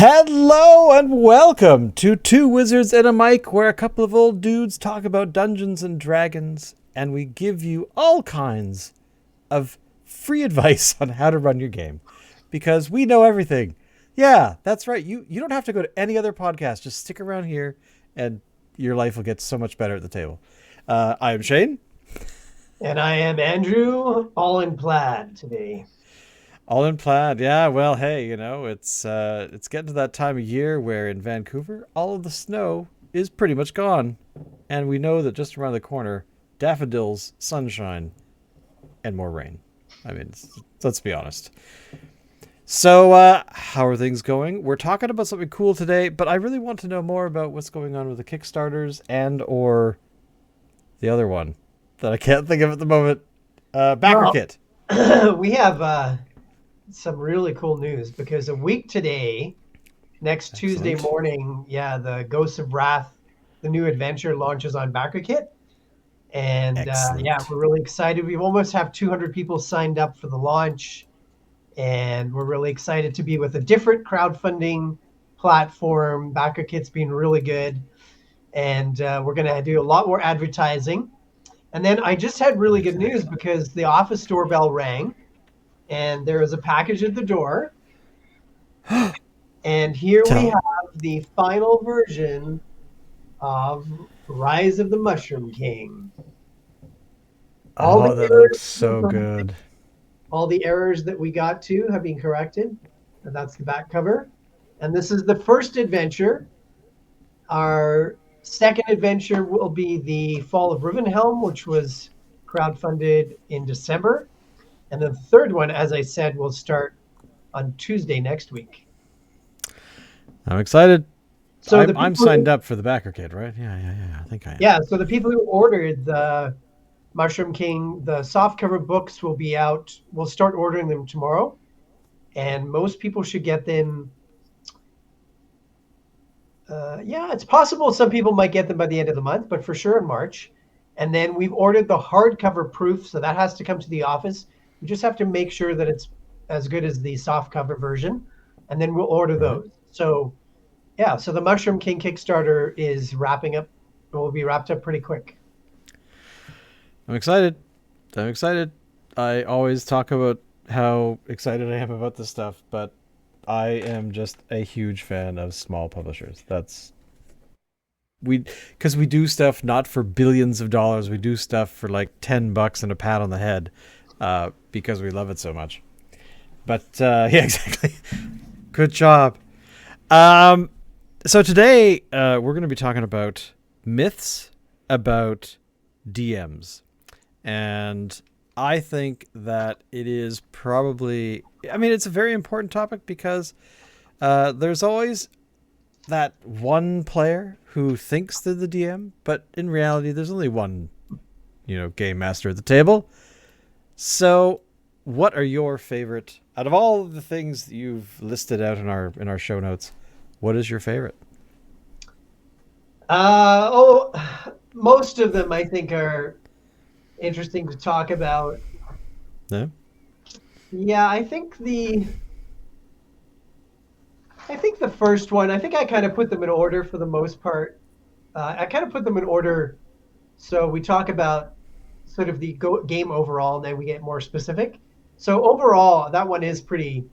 Hello and welcome to Two Wizards and a Mic, where a couple of old dudes talk about Dungeons and Dragons, and we give you all kinds of free advice on how to run your game, because we know everything. Yeah, that's right. You don't have to go to any other podcast. Just stick around here, and your life will get so much better at the table. I am Shane. And I am Andrew, all in plaid today. All in plaid. Yeah, well, hey, it's getting to that time of year where in Vancouver, all of the snow is pretty much gone. And we know that just around the corner, daffodils, sunshine, and more rain. I mean, let's be honest. So, how are things going? We're talking about something cool today, but I really want to know more about what's going on with the Kickstarters and or the other one that I can't think of at the moment. Backer Well, kit. we have some really cool news because a week today, next Tuesday Excellent. morning, the Ghosts of Wrath, the new adventure launches on BackerKit. And Excellent. we're really excited. We almost have 200 people signed up for the launch. And we're really excited to be with a different crowdfunding platform. BackerKit's been really good. And we're going to do a lot more advertising. And then I just had really good Excellent. news because the office doorbell rang and there was a package at the door. And here we Tell. have the final version of Rise of the Mushroom King. All the Oh, that looks errors have been so corrected. good. All the errors that we got to have been corrected. And that's the back cover. And this is the first adventure. Our second adventure will be the Fall of Rivenhelm, which was crowdfunded in December. And the third one, as I said, will start on Tuesday next week. I'm excited. So I'm the I'm people signed who, up for the backer kit, right? Yeah. I think I am. so the people who ordered the Mushroom King, the softcover books will be out. We'll start ordering them tomorrow, and most people should get them. It's possible some people might get them by the end of the month, but for sure in March. And then we've ordered the hardcover proof, so that has to come to the office. We just have to make sure that it's as good as the softcover version, and then we'll order All right. those. So the Mushroom King Kickstarter is wrapping up. Will be wrapped up pretty quick. I'm excited. I'm excited. I always talk about how excited I am about this stuff, but I am just a huge fan of small publishers. That's we because we do stuff not for billions of dollars. We do stuff for like $10 and a pat on the head, because we love it so much. But yeah, exactly. Good job. Um, so today we're going to be talking about myths about DMs, and I think that it is probably. I mean, it's a very important topic because there's always that one player who thinks they're the DM, but in reality, there's only one, game master at the table. So, what are your favorite out of all of the things that you've listed out in our show notes? What is your favorite? Oh, most of them I think are interesting to talk about. No. Yeah, I think the first one. I think I kind of put them in order for the most part. I kind of put them in order. So we talk about sort of the game overall, and then we get more specific. So overall, that one is pretty.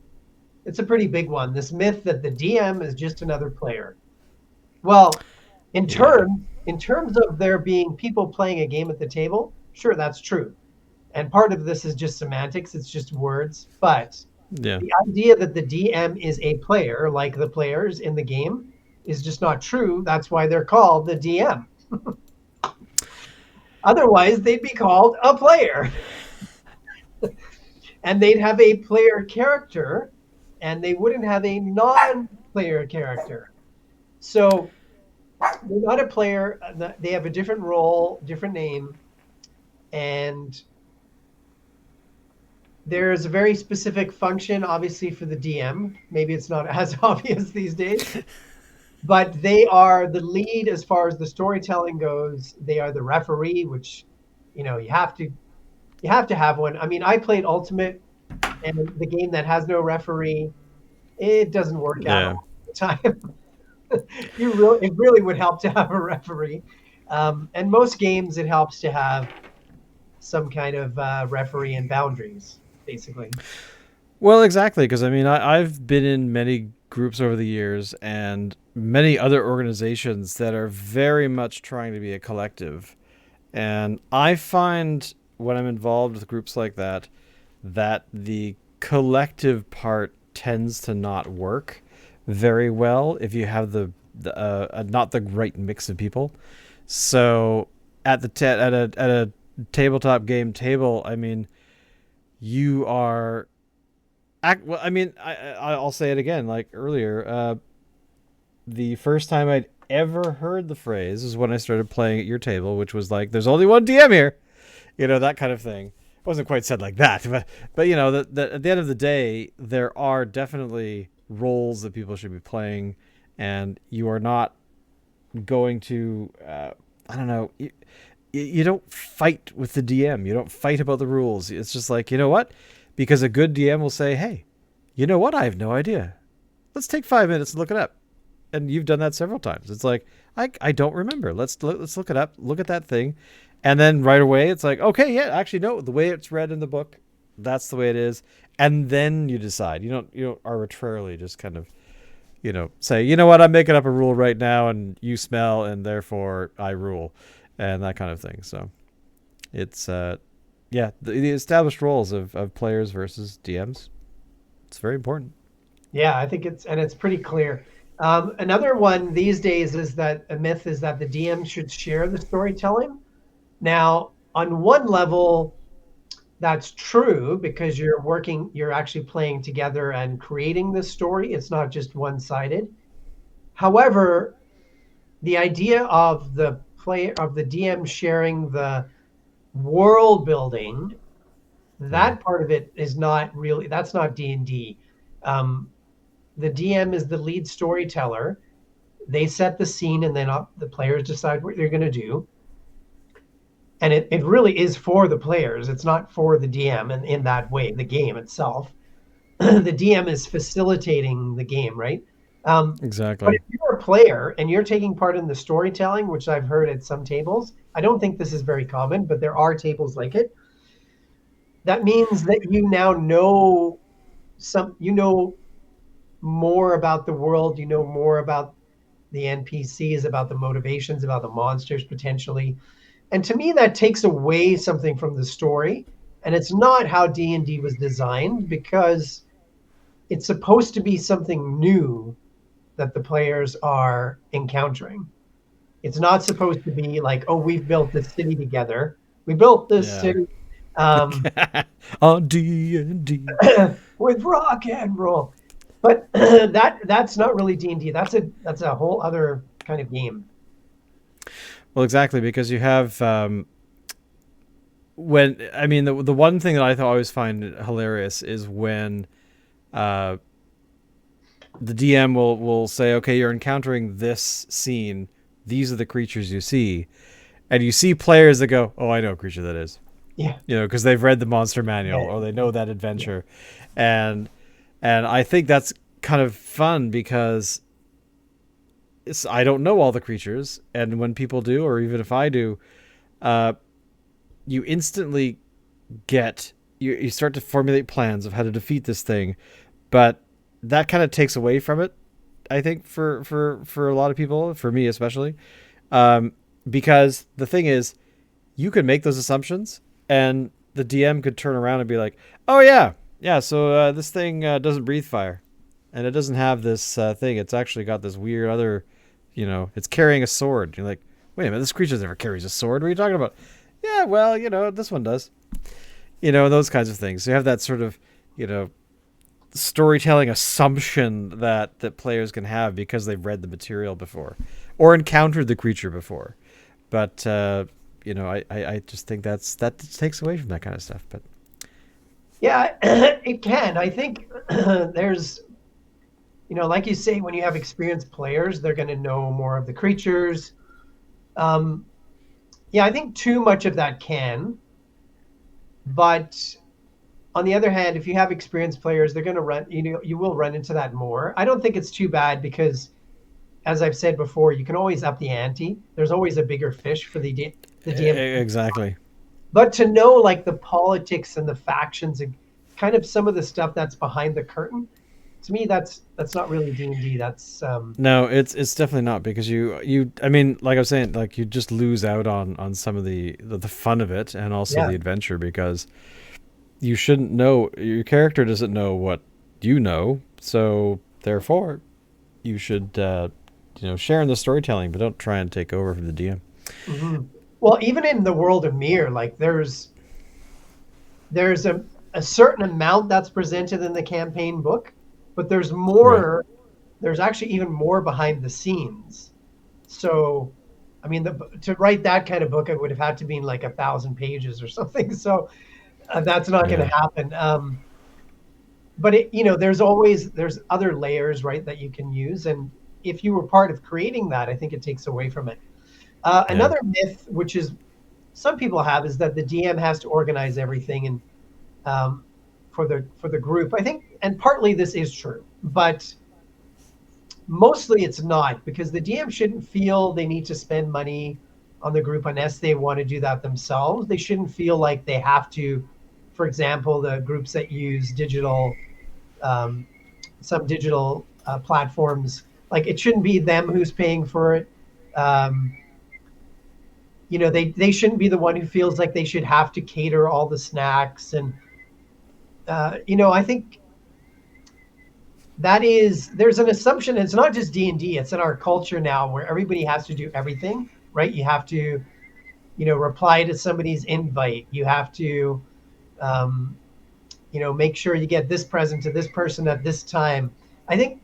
It's a pretty big one. This myth that the DM is just another player. Well, Yeah. in terms of there being people playing a game at the table, sure, that's true. And part of this is just semantics. It's just words. But Yeah. the idea that the DM is a player, like the players in the game, is just not true. That's why they're called the DM. Otherwise, they'd be called a player. And they'd have a player character, and they wouldn't have a non player character. So they're not a player. They have a different role, different name, and there's a very specific function, obviously, for the DM. Maybe it's not as obvious these days, but they are the lead as far as the storytelling goes. They are the referee, which you have to have one. I mean, I played Ultimate, and the game that has no referee, it doesn't work at Yeah. all. the time. It really would help to have a referee. And most games, it helps to have some kind of referee and boundaries, basically. Well, exactly, because I mean, I've been in many groups over the years and many other organizations that are very much trying to be a collective. And I find when I'm involved with groups like that, that the collective part tends to not work very well if you have the not the right mix of people. So at at a tabletop game table, I mean, you are well, I mean, I'll say it again, like earlier. The first time I'd ever heard the phrase is when I started playing at your table, which was like, "There's only one DM here," that kind of thing. It wasn't quite said like that, but that at the end of the day, there are definitely roles that people should be playing, and you are not going to. I don't know. You don't fight with the DM. You don't fight about the rules. It's just like, you know what? Because a good DM will say, "Hey, you know what? I have no idea. Let's take 5 minutes and look it up." And you've done that several times. It's like, I don't remember. Let's look it up. Look at that thing, and then right away it's like, okay, yeah, actually no, the way it's read in the book, that's the way it is. And then you decide. You don't arbitrarily just kind of say, you know what, I'm making up a rule right now, and you smell, and therefore I rule, and that kind of thing. So it's yeah, the established roles of players versus DMs. It's very important. Yeah, I think it's pretty clear. Another one these days is that a myth is that the DM should share the storytelling. Now, on one level, that's true because you're actually playing together and creating this story. It's not just one-sided. However, the idea of the DM sharing the world building, Yeah, that part of it is not really that's not D&D. Um, the DM is the lead storyteller. They set the scene, and then the players decide what they're going to do. And it really is for the players. It's not for the DM in that way, the game itself. The DM is facilitating the game, right? But exactly. if you're a player and you're taking part in the storytelling, which I've heard at some tables, I don't think this is very common, but there are tables like it. That means that you now know you know more about the world, you know more about the NPCs, about the motivations, about the monsters potentially. And to me, that takes away something from the story. And it's not how D&D was designed because it's supposed to be something new that the players are encountering. It's not supposed to be like, oh, we've built this city together. We built this Yeah. city um, On D&D. with rock and roll. But that's not really D&D. That's a whole other kind of game. Well, exactly, because you have when I mean the one thing that I always find hilarious is when uh, the DM will say, "Okay, you're encountering this scene. These are the creatures you see," and you see players that go, "Oh, I know what creature that is," Yeah, because they've read the monster manual yeah, or they know that yeah, adventure, and I think that's kind of fun because I don't know all the creatures, and when people do, or even if I do, uh, you instantly you start to formulate plans of how to defeat this thing, but that kind of takes away from it. I think for a lot of people, for me especially, um, because the thing is, you could make those assumptions, and the DM could turn around and be like, "Oh yeah, yeah. So this thing doesn't breathe fire, and it doesn't have this thing. It's actually got this weird other, it's carrying a sword." You're like, "Wait a minute, this creature never carries a sword. What are you talking about?" Yeah, well, this one does. Those kinds of things. So you have that sort of, you know, storytelling assumption that players can have because they've read the material before or encountered the creature before. But I just think that takes away from that kind of stuff. But yeah. It can. I think there's like you say, when you have experienced players, they're going to know more of the creatures. Um, yeah, I think too much of that can, but On the other hand, if you have experienced players, they're going to run, you will run into that more. I don't think it's too bad because, as I've said before, you can always up the ante. There's always a bigger fish for the DM. Exactly. But to know like the politics and the factions and kind of some of the stuff that's behind the curtain, to me, that's not really D&D. That's No, it's definitely not because you I mean, like I was saying, like you just lose out on some of the fun of it and also yeah. the adventure because you shouldn't know your character doesn't know what you know, so therefore you should share in the storytelling, but don't try and take over from the DM. Hmm. Well, even in the world of Mir, like there's a certain amount that's presented in the campaign book, but there's Right. more. There's actually even more behind the scenes. So, I mean, to write that kind of book, it would have had to be like 1,000 pages or something. So that's not going to Yeah. happen. But there's other layers, right, that you can use, and if you were part of creating that, I think it takes away from it. Yeah. Another myth, which is some people have, is that the DM has to organize everything and um, for the group. I think, and partly this is true, but mostly it's not because the DM shouldn't feel they need to spend money on the group unless they want to do that themselves. They shouldn't feel like they have to. For example, the groups that use um, some digital platforms, like it shouldn't be them who's paying for it. Um, they shouldn't be the one who feels like they should have to cater all the snacks and I think there's an assumption. It's not just D&D, it's in our culture now where everybody has to do everything, right? You have to reply to somebody's invite. You have to um, make sure you get this present to this person at this time. I think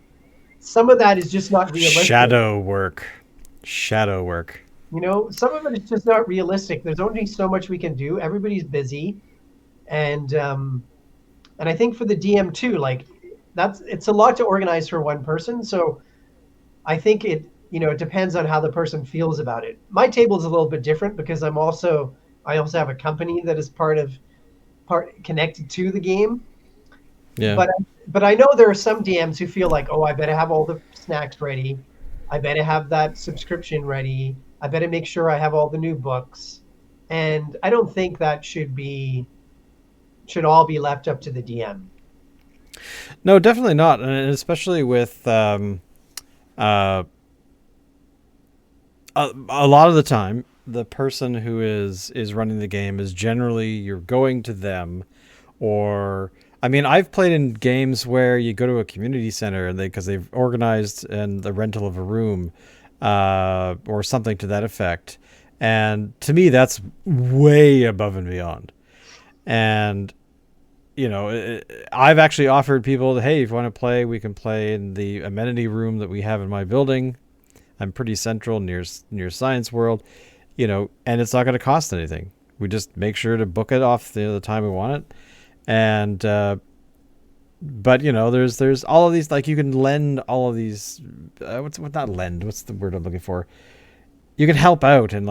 some of that is just not realistic. Shadow work. Shadow work. Some of it is just not realistic. There's only so much we can do. Everybody's busy, and I think for the DM too, like it's a lot to organize for one person. So I think it depends on how the person feels about it. My table is a little bit different because I also have a company that is part connected to the game. Yeah. But I know there are some DMs who feel like, oh, I better have all the snacks ready. I better have that subscription ready. I better make sure I have all the new books. And I don't think that should all be left up to the DM. No, definitely not, and especially with uh, a lot of the time, the person who is running the game is generally you're going to them, or I mean, I've played in games where you go to a community center and because they've organized and the rental of a room, or something to that effect, and to me that's way above and beyond. And I've actually offered people, hey, if you want to play, we can play in the amenity room that we have in my building. I'm pretty central near Science World, and it's not going to cost anything. We just make sure to book it off the time we want it, and but there's all of these, like you can lend all of these. What's what not lend? What's the word I'm looking for? You can help out and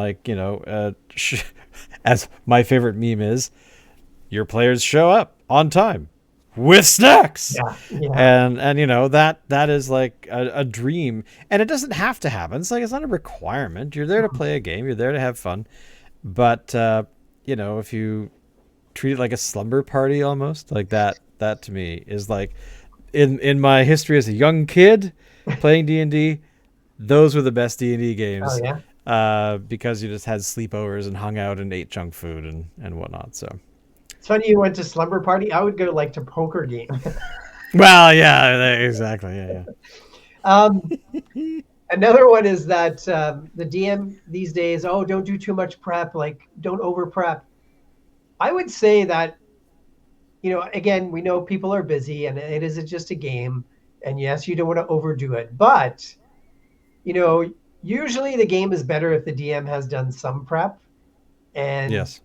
as my favorite meme is, your players show up on time with snacks, Yeah, yeah. and that is like a dream, and it doesn't have to happen. It's like it's not a requirement. You're there to play a game, you're there to have fun, but if you treat it like a slumber party almost, like that to me is like in my history as a young kid playing D&D, those were the best D&D Oh games, yeah. because you just had sleepovers and hung out and ate junk food and whatnot. So It's funny you went to slumber party. I would go like to poker game. well, yeah, exactly, yeah, um, Another one is that the DM these days, oh, don't do too much prep, like don't over prep. I would say that, again, we know people are busy and it is just a game. And yes, you don't want to overdo it. But, you know, usually the game is better if the DM has done some prep. And yes,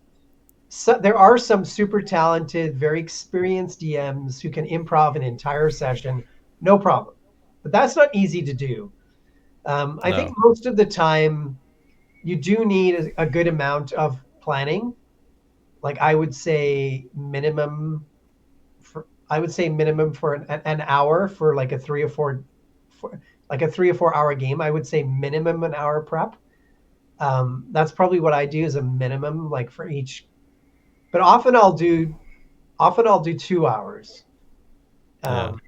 so there are some super talented, very experienced DMs who can improv an entire session, no problem. But that's not easy to do. I think no, most of the time you do need a good amount of planning. Like I would say minimum. I would say minimum for an hour for like a 3 or 4 for like a 3 or 4 hour game. I would say minimum an hour prep. That's probably what I do as a minimum, like for each. But often I'll do 2 hours, Yeah. um,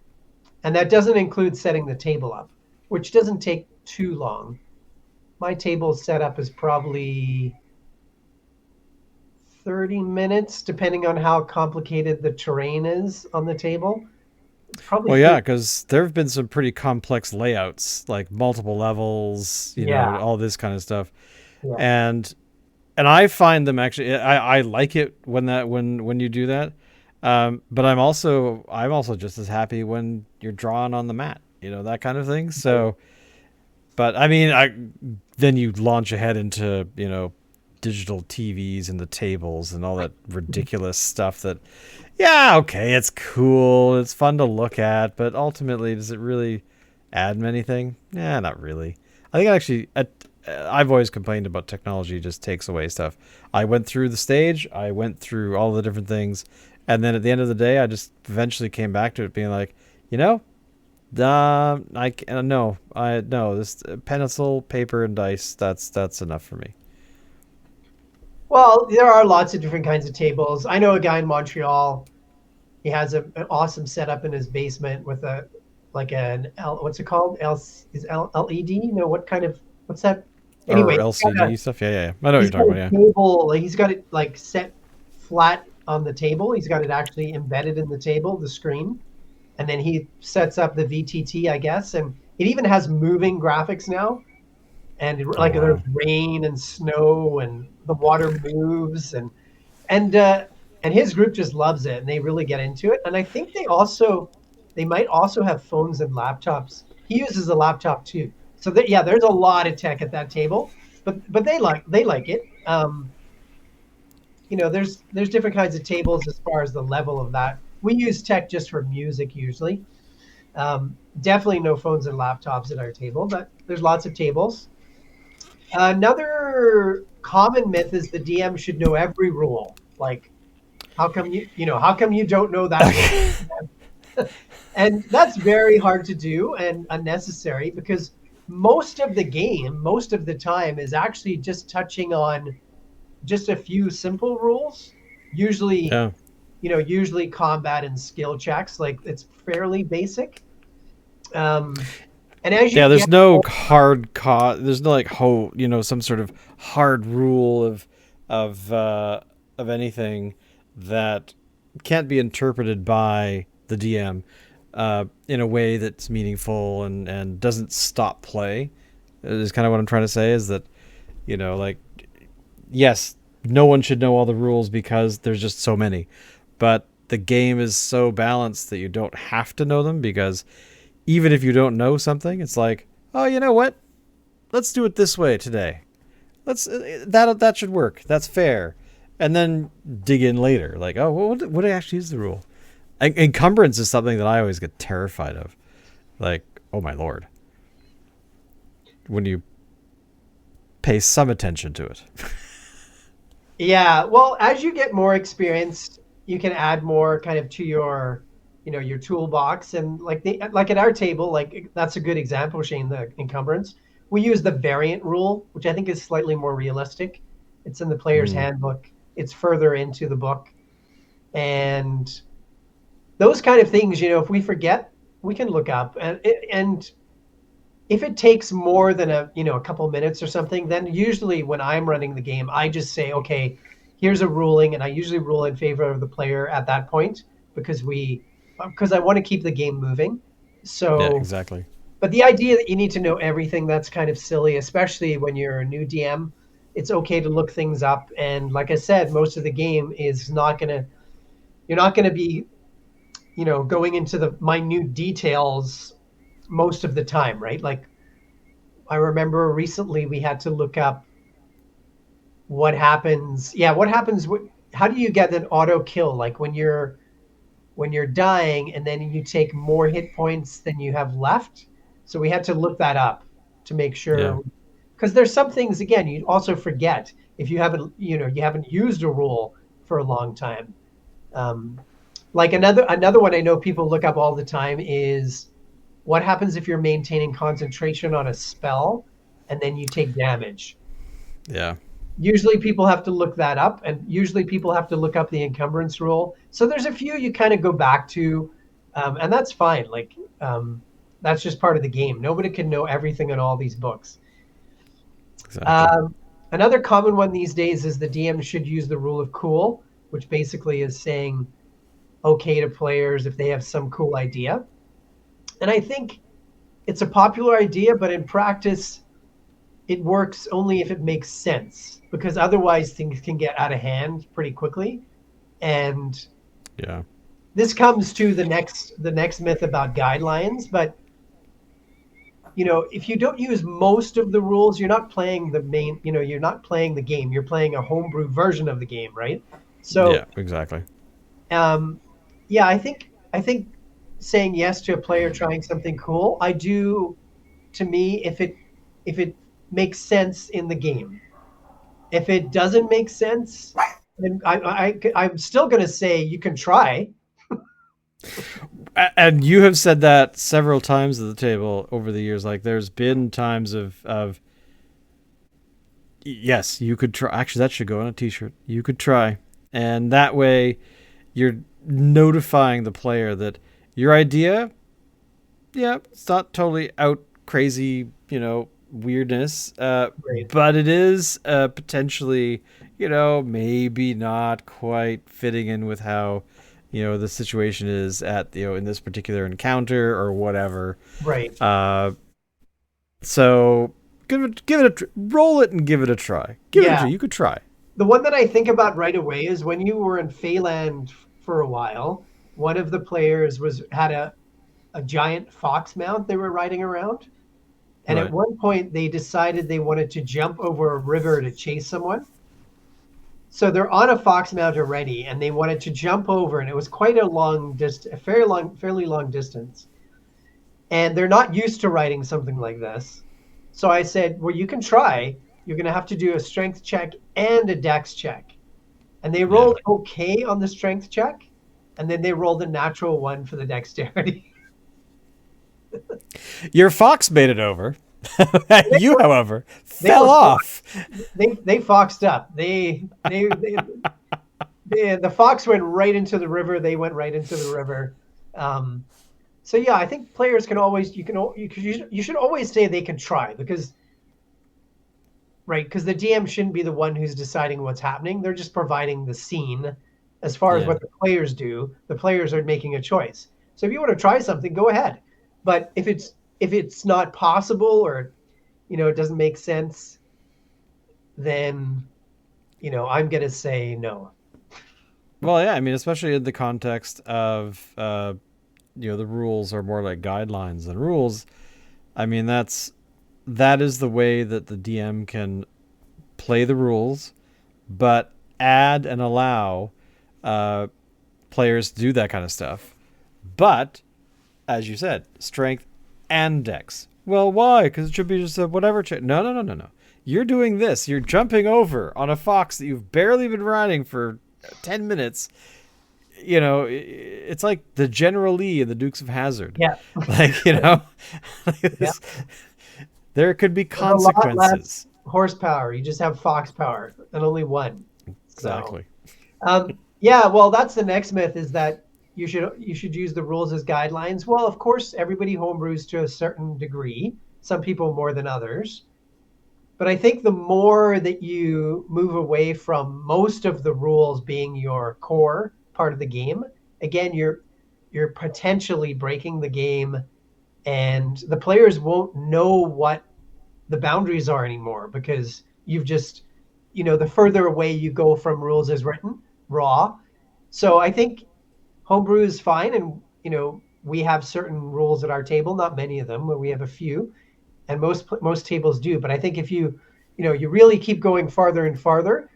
and that doesn't include setting the table up, which doesn't take too long. My table setup is probably 30 minutes, depending on how complicated the terrain is on the table. Probably Well, yeah, 30. because there have been some pretty complex layouts, like multiple levels, Yeah, all this kind of stuff, yeah. and I find them actually. I like it when when you do that, but I'm also just as happy when you're drawing on the mat, that kind of thing. So, but I mean, I then you launch ahead into digital TVs and the tables and all that ridiculous stuff that yeah, okay, it's cool, it's fun to look at, but ultimately, does it really add anything? Yeah, not really. I think I've always complained about technology just takes away stuff. I went through the stage, I went through all the different things, and then at the end of the day, I just eventually came back to it being like, you know, no, I no this pencil, paper, and dice. That's enough for me. Well, there are lots of different kinds of tables. I know a guy in Montreal. He has an awesome setup in his basement with a like an L, what's it called? LED? No, what kind of what's that? Anyway, Or LCD stuff. Yeah, yeah, yeah. I know what he's you're got talking a about. Yeah. table. Like, he's got it like set flat on the table. He's got it actually embedded in the table, the screen, and then he sets up the VTT, I guess, and it even has moving graphics now. And Oh like there's wow. rain and snow, and the water moves, and uh, and his group just loves it, and they really get into it. And I think they might also have phones and laptops. He uses a laptop too, so that yeah, there's a lot of tech at that table, but they like it. There's different kinds of tables as far as the level of that. We use tech just for music usually. Definitely no phones and laptops at our table, but there's lots of tables. Another common myth is the DM should know every rule. Like, how come you don't know that rule? And that's very hard to do and unnecessary because most of the game, most of the time, is actually just touching on just a few simple rules. Usually, Yeah. usually combat and skill checks. Like, it's fairly basic. Um, and as you Yeah, there's get no more, there's no like some sort of hard rule of uh of anything that can't be interpreted by the DM in a way that's meaningful and doesn't stop play. Is kind of what I'm trying to say is that, like yes, no one should know all the rules because there's just so many. But the game is so balanced that you don't have to know them because even if you don't know something, it's like, oh, you know what? Let's do it this way today. That should work. That's fair. And then dig in later. Like, oh, what actually is the rule? Encumbrance is something that I always get terrified of. Like, oh my lord, when you pay some attention to it. yeah. Well, as you get more experienced, you can add more kind of to your toolbox. And like at our table, like that's a good example, Shane. The encumbrance. We use the variant rule, which I think is slightly more realistic. It's in the player's Mm, handbook. It's further into the book, and those kind of things. If we forget, we can look up, and if it takes more than a couple minutes or something, then usually when I'm running the game, I just say, okay, here's a ruling, and I usually rule in favor of the player at that point because I want to keep the game moving. yeah, So, exactly. but the idea that you need to know everything, that's kind of silly, especially when you're a new DM. It's okay to look things up, and like I said, most of the game is not gonna you're not gonna be going into the minute details most of the time, right? Like, I remember recently we had to look up what happens. Yeah, what happens? How do you get an auto kill? Like when you're dying and then you take more hit points than you have left. So we had to look that up to make Yeah. sure, because there's some things again you also forget if you haven't used a rule for a long time. Um, Like another one I know people look up all the time is what happens if you're maintaining concentration on a spell and then you take damage. Yeah. Usually people have to look that up, and usually people have to look up the encumbrance rule. So there's a few you kind of go back to, and that's fine. Like that's just part of the game. Nobody can know everything in all these books. Exactly. Um, Another common one these days is the DM should use the rule of cool, which basically is saying okay to players if they have some cool idea. And I think it's a popular idea, but in practice, it works only if it makes sense because otherwise things can get out of hand pretty quickly. And Yeah. this comes to the next myth about guidelines, but if you don't use most of the rules, you're not playing the main, you're not playing the game. You're playing a homebrew version of the game, right? Yeah. So, Exactly. um, yeah, I think saying yes to a player trying something cool, I do to me if it makes sense in the game. If it doesn't make sense, then I'm still going to say you can try. And you have said that several times at the table over the years. Like there's been times of yes, you could try. Actually, that should go on a T-shirt. You could try, and that way you're notifying the player that your idea, yeah, it's not totally out crazy, weirdness, Right, but it is potentially, maybe not quite fitting in with how, the situation is at, in this particular encounter or whatever. right. Uh, so roll it and give it a try. Give it a Yeah. try. You could try. The one that I think about right away is when you were in Phaland for a while, one of the players had a giant fox mount they were riding around. And at Right. one point they decided they wanted to jump over a river to chase someone. So they're on a fox mount already and they wanted to jump over, and it was quite a fairly long distance. And they're not used to riding something like this. So I said, well, you can try. You're going to have to do a strength check and a dex check. And they Yeah. rolled okay on the strength check. And then they rolled a natural one for the dexterity. Your fox made it over. they, You, were, however, they fell were off. they foxed up. The fox went right into the river. They went right into the river. Um, so yeah, I think players can always you should always say they can try because right? Because the DM shouldn't be the one who's deciding what's happening. They're just providing the scene. As far as Yeah. what the players do, the players are making a choice. So if you want to try something, go ahead. But if it's not possible or it doesn't make sense, then I'm gonna say no. Well, yeah. I mean, especially in the context of, the rules are more like guidelines than rules. I mean, that is the way that the DM can play the rules, but add and allow uh, players to do that kind of stuff. But as you said, strength and dex. Well, why? Because it should be just a whatever check. No, no, no, no, no. You're doing this. You're jumping over on a fox that you've barely been riding for 10 minutes. It's like the General Lee and the Dukes of Hazzard. Yeah, Like, yeah. there could be With a lot less consequences. horsepower. You just have fox power and only one. So Exactly. yeah, well, that's the next myth is that you should use the rules as guidelines. Well, of course, everybody homebrews to a certain degree. Some people more than others. But I think the more that you move away from most of the rules being your core part of the game, again, you're potentially breaking the game, and the players won't know what the boundaries are anymore because you've just the further away you go from rules as written raw. So I think homebrew is fine, and we have certain rules at our table, not many of them, but we have a few, and most tables do. But I think if you really keep going farther and farther,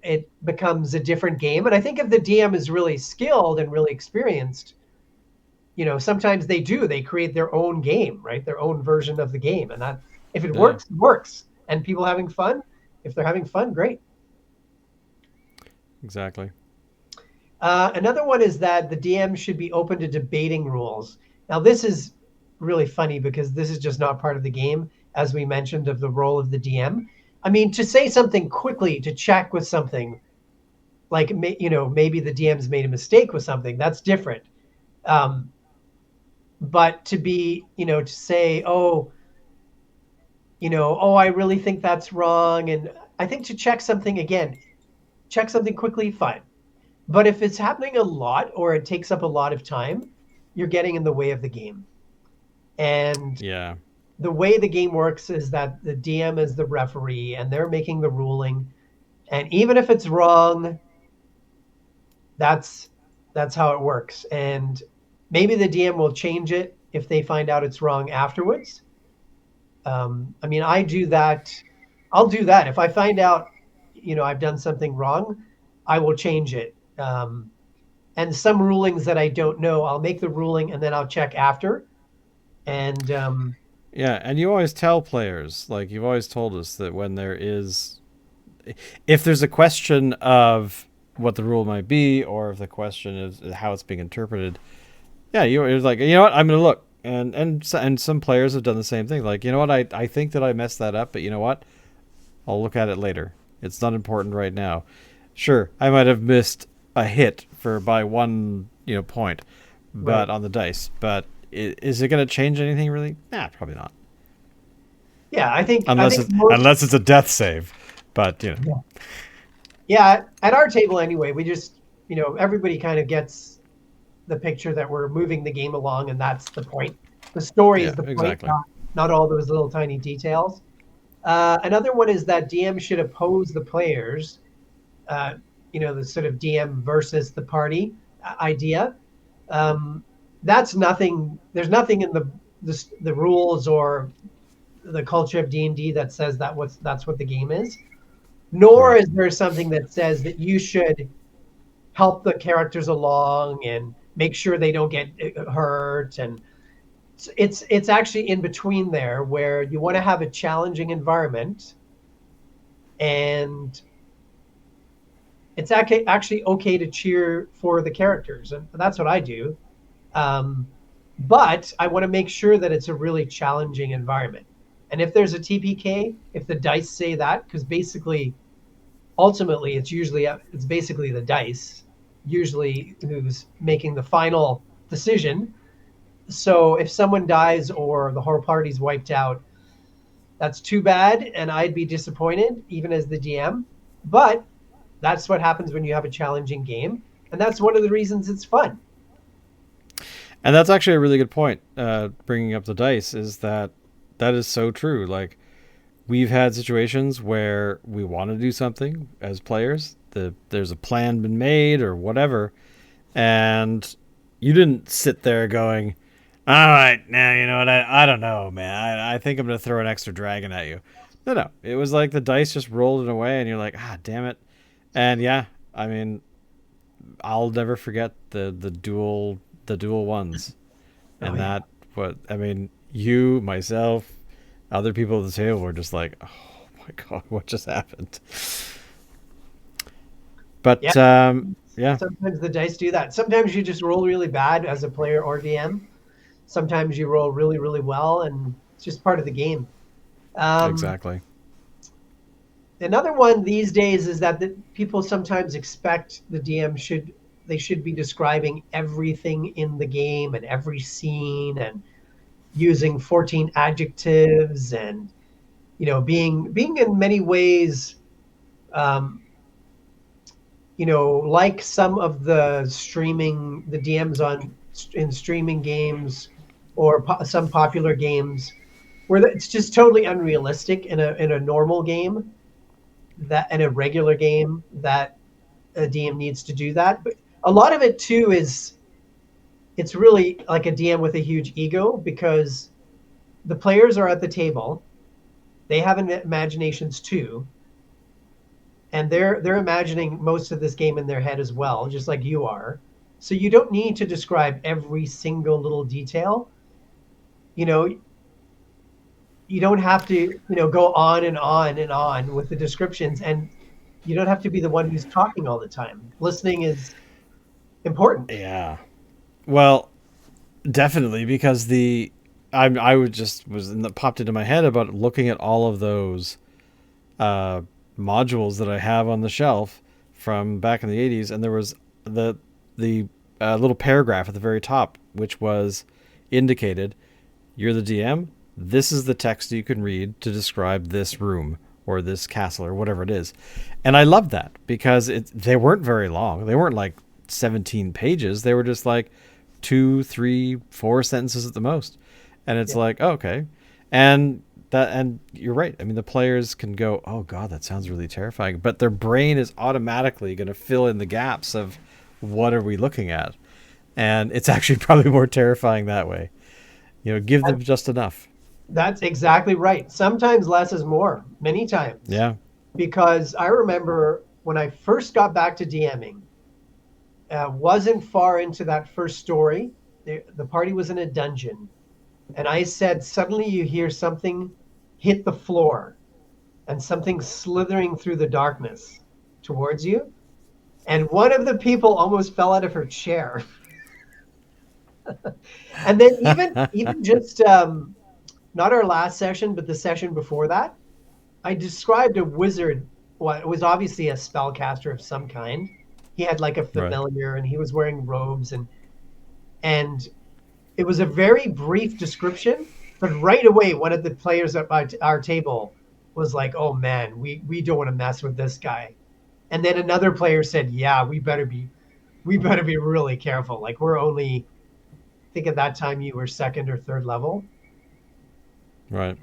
it becomes a different game. And I think if the DM is really skilled and really experienced, sometimes they create their own game, right? Their own version of the game, and that if it Yeah. works, it works, and people having fun. If they're having fun, great. Exactly. Another one is that the DM should be open to debating rules. Now, this is really funny because this is just not part of the game, as we mentioned, of the role of the DM. I mean, to say something quickly, to check with something, like maybe the DM's made a mistake with something, that's different. Um, but to be, to say, oh, I really think that's wrong, and I think to check something again, check something quickly, fine. But if it's happening a lot or it takes up a lot of time, you're getting in the way of the game. And Yeah. the way the game works is that the DM is the referee and they're making the ruling. And even if it's wrong, that's that's how it works. And maybe the DM will change it if they find out it's wrong afterwards. I mean, I do that. I'll do that if I find out, I've done something wrong. I will change it. And some rulings that I don't know, I'll make the ruling and then I'll check after. And Yeah, and you always tell players, like you've always told us that when there is, if there's a question of what the rule might be, or if the question is how it's being interpreted, yeah, you're like, you know what, I'm gonna look, and some players have done the same thing. Like, you know what, I think that I messed that up, but you know what, I'll look at it later. It's not important right now. Sure, I might have missed a hit for by one point, but right, on the dice, but is it going to change anything really? Nah, probably not. yeah, I Unless think it's most, unless it's a death save, but yeah, yeah, at our table anyway, we just, everybody kind of gets the picture that we're moving the game along, and that's the point. The story is yeah, the point, exactly. not all those little tiny details. Another one is that DM should oppose the players. Uh, the sort of DM versus the party idea. Um, that's nothing. There's nothing in the rules or the culture of D&D that says that's what the game is. Nor Right. is there something that says that you should help the characters along and make sure they don't get hurt. And it's actually in between there where you want to have a challenging environment, and it's actually okay to cheer for the characters, and that's what I do. Um, but I want to make sure that it's a really challenging environment. And if there's a TPK, if the dice say that, because basically, ultimately, it's basically the dice usually who's making the final decision. So if someone dies or the whole party's wiped out, that's too bad, and I'd be disappointed even as the DM. But that's what happens when you have a challenging game, and that's one of the reasons it's fun. And that's actually a really good point. Bringing up the dice is that is so true. Like, we've had situations where we want to do something as players. There's a plan been made or whatever, and you didn't sit there going, "All right, now you know what? I don't know, man. I think I'm gonna throw an extra dragon at you." No, no. It was like the dice just rolled it away, and you're like, "Ah, damn it." And yeah, I mean, I'll never forget the dual ones, Oh and yeah, that what I mean. You, myself, other people at the table were just like, "Oh my god, what just happened?" yeah. But yeah, Sometimes the dice do that. Sometimes you just roll really bad as a player or DM. Sometimes you roll really, really well, and it's just part of the game. Um, exactly. Another one these days is that people sometimes expect the DM should be describing everything in the game and every scene and using 14 adjectives and being in many ways um, like some of the DMs on in streaming games or some popular games where it's just totally unrealistic in a normal game, that in a regular game that a DM needs to do that. But a lot of it too is it's really like a DM with a huge ego because the players are at the table. They have imaginations too, and they're imagining most of this game in their head as well, just like you are. So you don't need to describe every single little detail. You know, you don't have to, go on and on and on with the descriptions, and you don't have to be the one who's talking all the time. Listening is important. Yeah. Well, definitely because I would just popped into my head about looking at all of those uh, modules that I have on the shelf from back in the 80s, and there was the the little paragraph at the very top, which was indicated, "You're the DM. This is the text you can read to describe this room or this castle or whatever it is." And I loved that because they weren't very long. They weren't like 17 pages. They were just like two, three, four sentences at the most. And it's Yeah. like, oh, okay. And you're right. I mean, the players can go, "Oh God, that sounds really terrifying," but their brain is automatically going to fill in the gaps of what are we looking at, and it's actually probably more terrifying that way. Give them just enough. That's exactly right. Sometimes less is more, many times. Yeah. Because I remember when I first got back to DMing, wasn't far into that first story. The party was in a dungeon. And I said, suddenly you hear something hit the floor and something slithering through the darkness towards you. And one of the people almost fell out of her chair. And then even just not our last session, but the session before that, I described a wizard. Well, it was obviously a spellcaster of some kind. He had like a Right. familiar, and he was wearing robes, and it was a very brief description. But right away, one of the players at our table was like, "Oh man, we don't want to mess with this guy." And then another player said, "Yeah, we better be really careful. Like we're only, I think at that time you were second or third level, Right.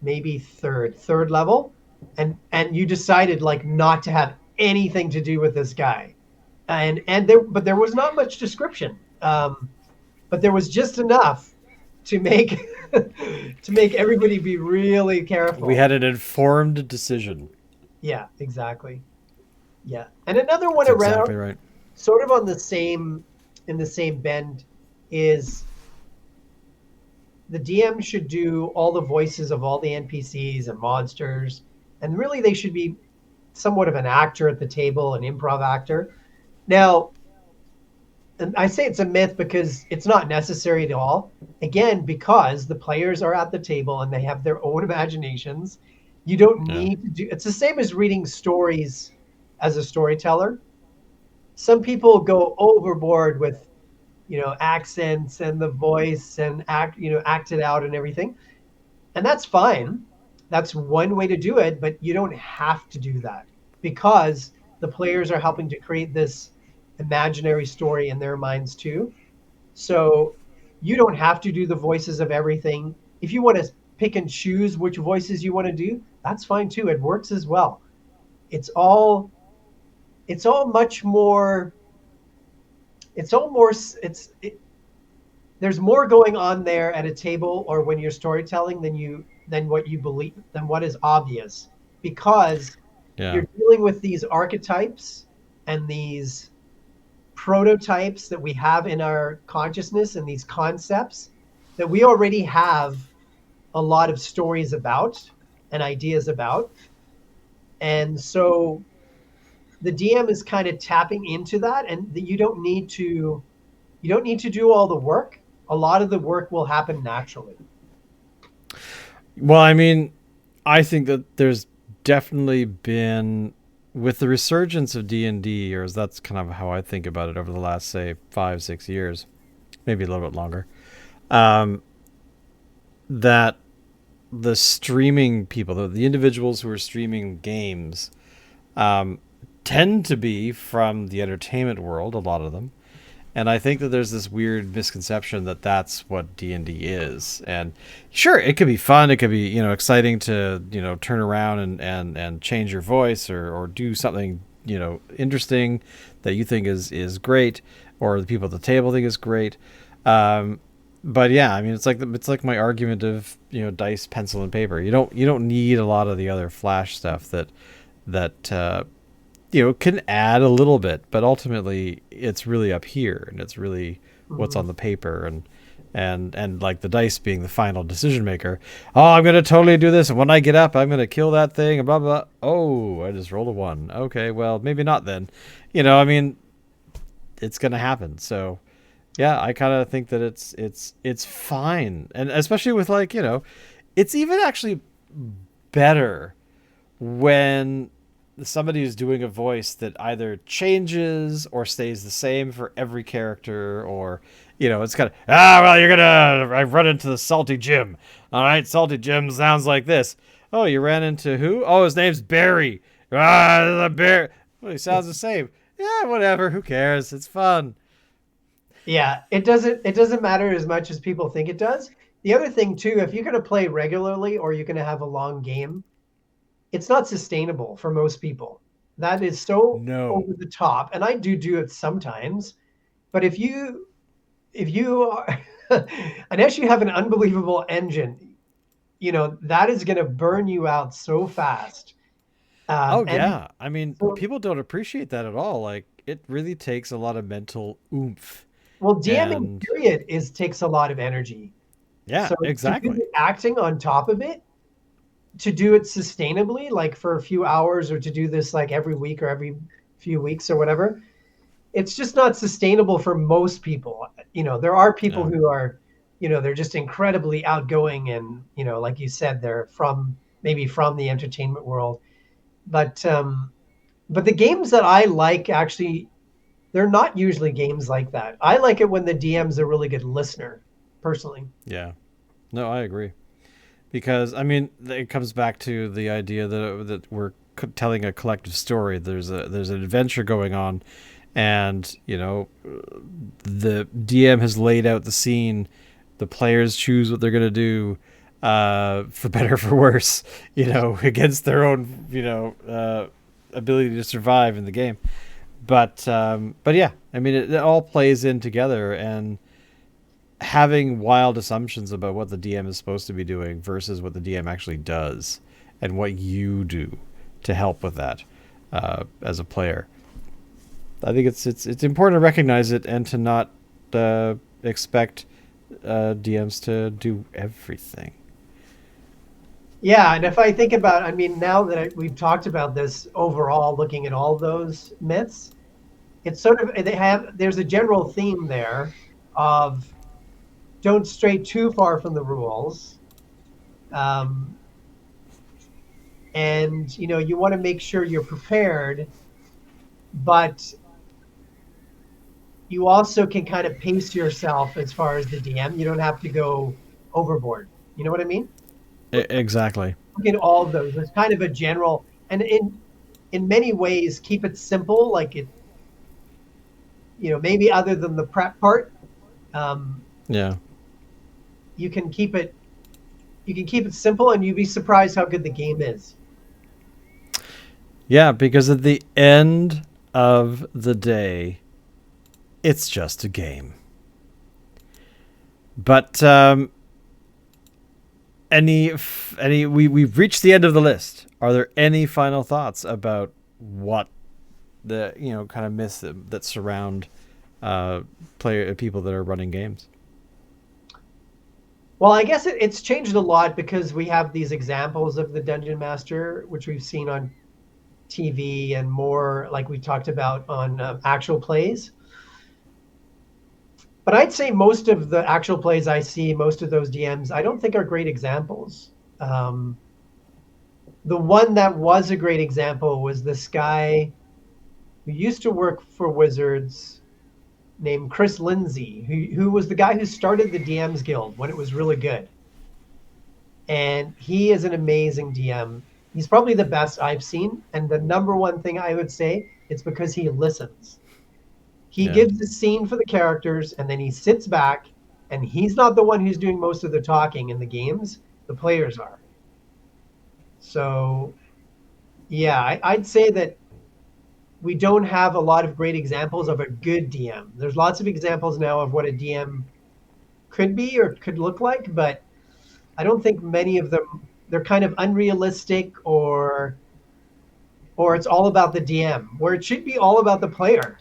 maybe third level, and you decided like not to have anything to do with this guy, and there was not much description, but there was just enough to make to make everybody be really We careful. had an informed decision. Yeah, exactly. Yeah, and another one That's around exactly right. sort of on the same in the same bend is the DM should do all the voices of all the NPCs and monsters, and really they should be somewhat of an actor at the table, an improv actor. Now, and I say it's a myth because it's not necessary at all. Again, because the players are at the table and they have their own imaginations. You don't Yeah. need to do it's the same as reading stories as a storyteller. Some people go overboard with, accents and the voice and act it out and everything. And that's fine. That's one way to do it, but you don't have to do that because the players are helping to create this imaginary story in their minds too. So you don't have to do the voices of everything. If you want to pick and choose which voices you want to do, that's fine too. It works as well. It's all it's all much more it's all more it's it, there's more going on there at a table or when you're storytelling than what you believe than what is obvious because Yeah. you're dealing with these archetypes and these prototypes that we have in our consciousness and these concepts that we already have a lot of stories about and ideas about. And so the DM is kind of tapping into that and you don't need to do all the work. A lot of the work will happen naturally. Well, I mean, I think that there's definitely been with the resurgence of D&D, or that's kind of how I think about it over the last say 5 6 years, maybe a little bit longer. Um, that the streaming people, the individuals who are streaming games, um, tend to be from the entertainment world. A lot of them, and I think that there's this weird misconception that that's what D&D is. And sure, it could be fun, it could be exciting to turn around and change your voice or do something interesting that you think is great, or the people at the table think is great. Um, but yeah, I mean, it's like my argument of dice, pencil, and paper. You don't need a lot of the other flash stuff that can add a little bit, but ultimately it's really up here and it's really what's Mhm. on the paper, and like the dice being the final decision maker. Oh, I'm gonna totally do this, and when I get up, I'm gonna kill that thing, and blah blah. Oh, I just rolled a one. Okay, well maybe not then. I mean, it's gonna happen. So yeah, I kind of think that it's fine, and especially with like it's even actually better when somebody is doing a voice that either changes or stays the same for every character, or it's kind of well, you're gonna I run into the Salty Jim. All right, Salty Jim sounds like this. Oh, you ran into who? Oh, his name's Barry. The bear. Well, he sounds the same. Yeah, whatever. Who cares? It's fun. Yeah, it doesn't matter as much as people think it does. The other thing too, if you're going to play regularly or you're going to have a long game, it's not sustainable for most people. That is so No. over the top, and I do it sometimes. But if you are, unless you have an unbelievable engine, that is going to burn you out so fast. Oh And yeah. I mean, so, people don't appreciate that at all. Like it really takes a lot of mental oomph. well, DMing And period is takes a lot of energy. yeah, So to do exactly. the acting on top of it, to do it sustainably, like for a few hours, or to do this like every week or every few weeks or whatever, it's just not sustainable for most people. There are people Yeah. who are, they're just incredibly outgoing and, like you said, they're maybe from the entertainment world. But the games that I like actually, they're not usually games like that. I like it when the DM's a really good listener, personally. Yeah. No, I agree. Because I mean, it comes back to the idea that we're telling a collective story. There's an adventure going on, and the DM has laid out the scene. The players choose what they're gonna do, for better or for worse. Against their own ability to survive in the game. But yeah, I mean, it all plays in together, and having wild assumptions about what the DM is supposed to be doing versus what the DM actually does, and what you do to help with that, as a player. I think it's important to recognize it and to not expect DMs to do everything. Yeah, and if I think about, I mean, now that we've talked about this overall, looking at all those myths, it's sort of there's a general theme there of don't stray too far from the rules, um, and you want to make sure you're prepared, but you also can kind of pace yourself as far as the DM. You don't have to go overboard. You know what I mean? Exactly. Look at all of those. It's kind of a general, and in many ways, keep it simple. Like it, maybe other than the prep part, um, Yeah. you can keep it you can keep it simple, and you'd be surprised how good the game is. Yeah, because at the end of the day, it's just a game. But any we've reached the end of the list. Are there any final thoughts about what the kind of myths that surround player people that are running games? Well, I guess it's changed a lot because we have these examples of the dungeon master, which we've seen on TV and more like we talked about on actual plays. But I'd say most of the actual plays I see, most of those DMs, I don't think are great examples. Um, the one that was a great example was this guy who used to work for Wizards named Chris Lindsay, who was the guy who started the DMs Guild when it was really good. And he is an amazing DM. He's probably the best I've seen. And the number one thing I would say, it's because he listens. He Yeah. gives the scene for the characters, and then he sits back, and he's not the one who's doing most of the talking in the games. The players are. So, yeah, I'd say that we don't have a lot of great examples of a good DM. There's lots of examples now of what a DM could be or could look like, but I don't think many of them, they're kind of unrealistic, or it's all about the DM, where it should be all about the player.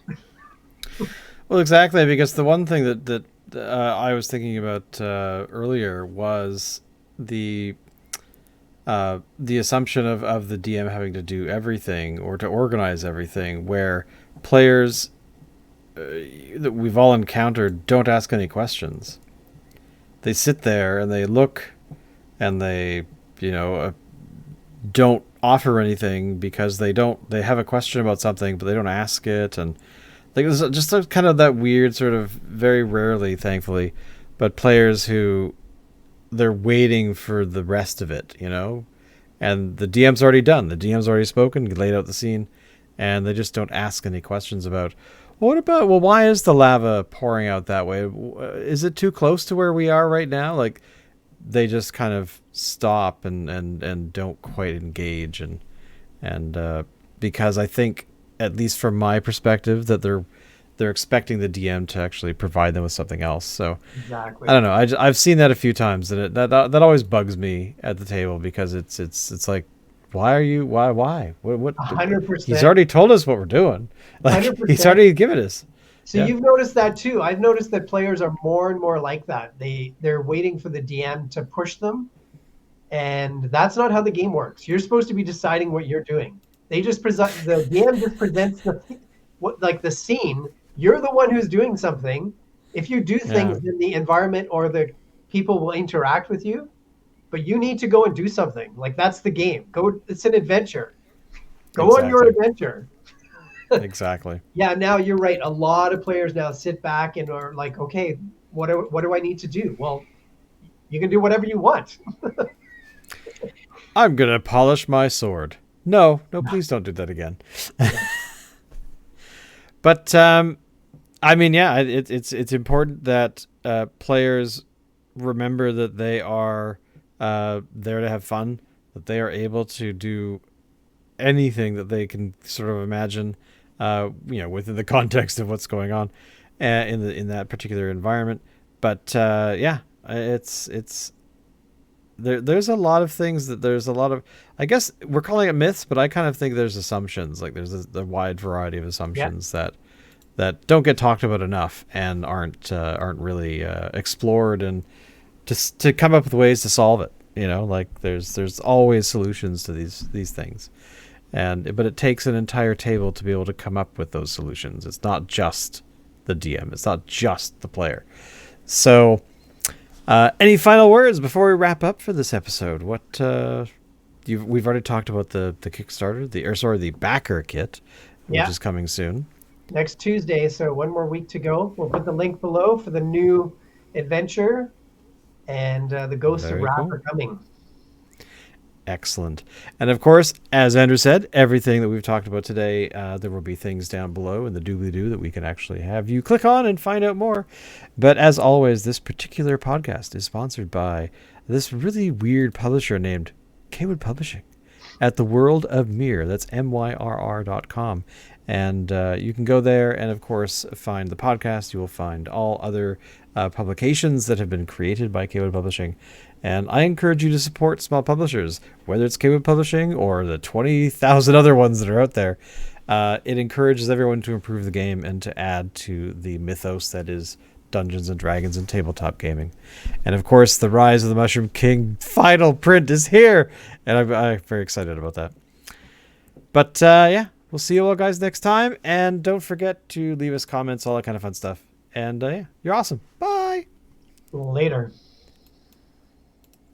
Well, exactly, because the one thing that I was thinking about earlier was the the assumption of the DM having to do everything or to organize everything, where players that we've all encountered don't ask any questions. They sit there and they look and they, you know, don't offer anything because they have a question about something but they don't ask it. And like there's just a, kind of that weird sort of, very rarely thankfully, but players who they're waiting for the rest of it, you know, and the DM's already done, the DM's already spoken, laid out the scene, and they just don't ask any questions about, well, what about, well, why is the lava pouring out that way, is it too close to where we are right now? Like they just kind of stop and don't quite engage. And because I think, at least from my perspective, that they're expecting the DM to actually provide them with something else. So I Exactly. don't know. I've seen that a few times, and that always bugs me at the table, because it's like, why are you, why what, A what hundred he's percent. already told us what we're doing. Like Hundred he's percent. already given us. So Yeah. you've noticed that too. I've noticed that players are more and more like that. They're waiting for the DM to push them, and that's not how the game works. You're supposed to be deciding what you're doing. They just present the DM just presents what like the scene. You're the one who's doing something. If you do Yeah. things, then the environment or the people will interact with you. But you need to go and do something. Like that's the game. Go. It's an adventure. Go on your Exactly. adventure. Exactly. Yeah, now you're right. A lot of players now sit back and are like, okay, what do I need to do? Well, you can do whatever you want. I'm gonna polish my sword. No, no, please don't do that again. Yeah. But I mean, yeah, it's important that players remember that they are there to have fun, that they are able to do anything that they can sort of imagine, you know, within the context of what's going on in that particular environment. But yeah, it's there's a lot of things that there's a lot of, I guess we're calling it myths, but I kind of think there's assumptions. Like there's a wide variety of Yeah. assumptions that don't get talked about enough and aren't really explored, and to come up with ways to solve it. You know, like there's always solutions to these things, and but it takes an entire table to be able to come up with those solutions. It's not just the DM. It's not just the player. So, any final words before we wrap up for this episode? What we've already talked about the Kickstarter, the backer kit, which Yeah. is coming soon. Next Tuesday. So one more week to go. We'll put the link below for the new adventure, and the Ghosts of Very Wrath cool. are coming. Excellent. And of course, as Andrew said, everything that we've talked about today, there will be things down below in the doobly doo that we can actually have you click on and find out more. But as always, this particular podcast is sponsored by this really weird publisher named Cawood Publishing at the World of Mir. That's myrr.com. And you can go there and, of course, find the podcast. You will find all other publications that have been created by Cawood Publishing. And I encourage you to support small publishers, whether it's Cawood Publishing or the 20,000 other ones that are out there. It encourages everyone to improve the game and to add to the mythos that is Dungeons and Dragons and tabletop gaming. And of course, the Rise of the Mushroom King final print is here, and I'm very excited about that. But yeah, we'll see you all guys next time, and don't forget to leave us comments, all that kind of fun stuff. And yeah, you're awesome. Bye. Later.